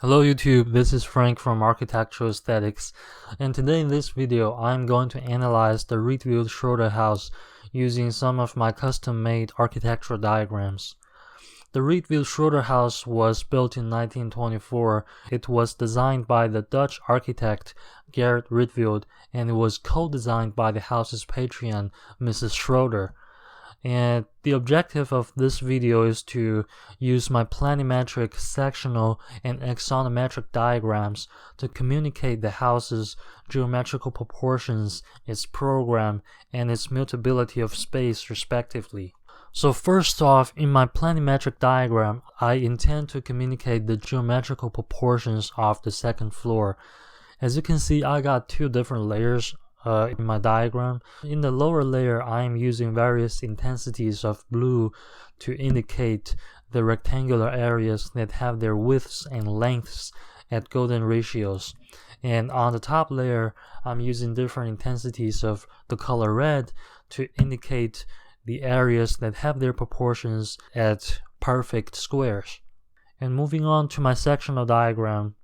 Hello YouTube, this is Frank from Architectural Aesthetics, and today in this video I'm going to analyze the Rietveld Schroder house using some of my custom-made architectural diagrams. The Rietveld Schroder house was built in 1924. It was designed by the Dutch architect Gerrit Rietveld, and it was co-designed by the house's patron, Mrs. Schroder. And the objective of this video is to use my planimetric, sectional, and axonometric diagrams to communicate the house's geometrical proportions, its program, and its mutability of space respectively. So first off, in my planimetric diagram, I intend to communicate the geometrical proportions of the second floor. As you can see, I got two different layers in my diagram. In the lower layer, I am using various intensities of blue to indicate the rectangular areas that have their widths and lengths at golden ratios. And on the top layer, I'm using different intensities of the color red to indicate the areas that have their proportions at perfect squares. And moving on to my sectional diagram,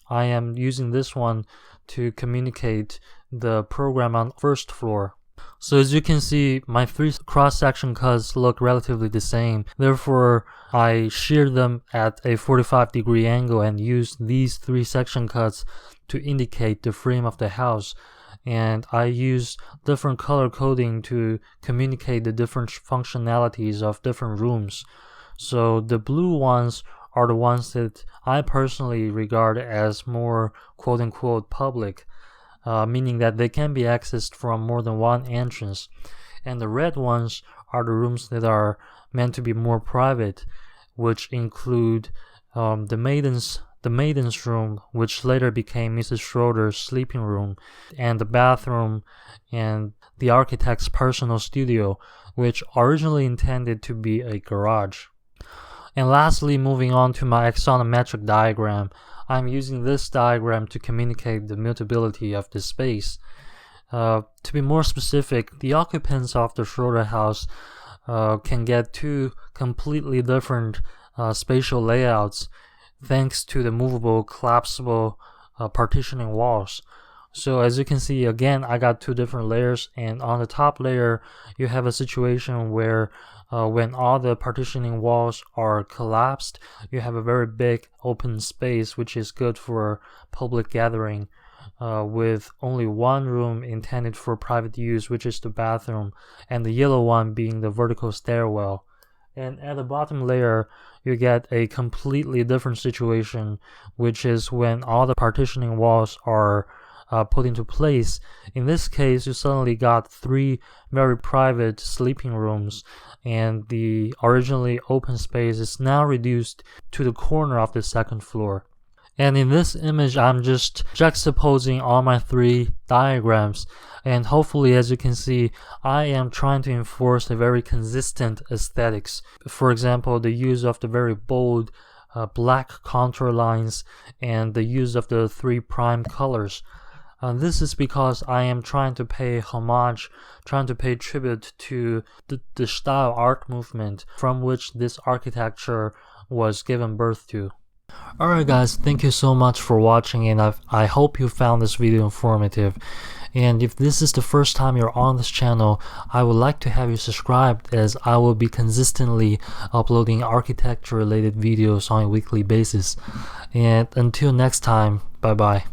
I am using this one to communicate the program on first floor. So as you can see, my three cross-section cuts look relatively the same. Therefore, I sheared them at a 45-degree angle and used these three section cuts to indicate the frame of the house. And I use different color coding to communicate the different functionalities of different rooms. So the blue ones are the ones that I personally regard as more quote-unquote public, meaning that they can be accessed from more than one entrance. And the red ones are the rooms that are meant to be more private, which include the maiden's room, which later became Mrs. Schroder's sleeping room, and the bathroom, and the architect's personal studio, which originally intended to be a garage. And lastly, moving on to my axonometric diagram, I'm using this diagram to communicate the mutability of the space. To be more specific, the occupants of the Schroder house can get two completely different spatial layouts thanks to the movable, collapsible partitioning walls. So as you can see, again, I got two different layers, and on the top layer, you have a situation where when all the partitioning walls are collapsed, you have a very big open space, which is good for public gathering, with only one room intended for private use, which is the bathroom, and the yellow one being the vertical stairwell. And at the bottom layer, you get a completely different situation, which is when all the partitioning walls are put into place. In this case, you suddenly got three very private sleeping rooms, and the originally open space is now reduced to the corner of the second floor. And in this image, I'm just juxtaposing all my three diagrams, and hopefully, as you can see, I am trying to enforce a very consistent aesthetics. For example, the use of the very bold black contour lines and the use of the three prime colors. This is because I am trying to pay homage, trying to pay tribute to the style art movement from which this architecture was given birth to. Alright guys, thank you so much for watching, and I hope you found this video informative. And if this is the first time you're on this channel, I would like to have you subscribed, as I will be consistently uploading architecture related videos on a weekly basis. And until next time, bye bye.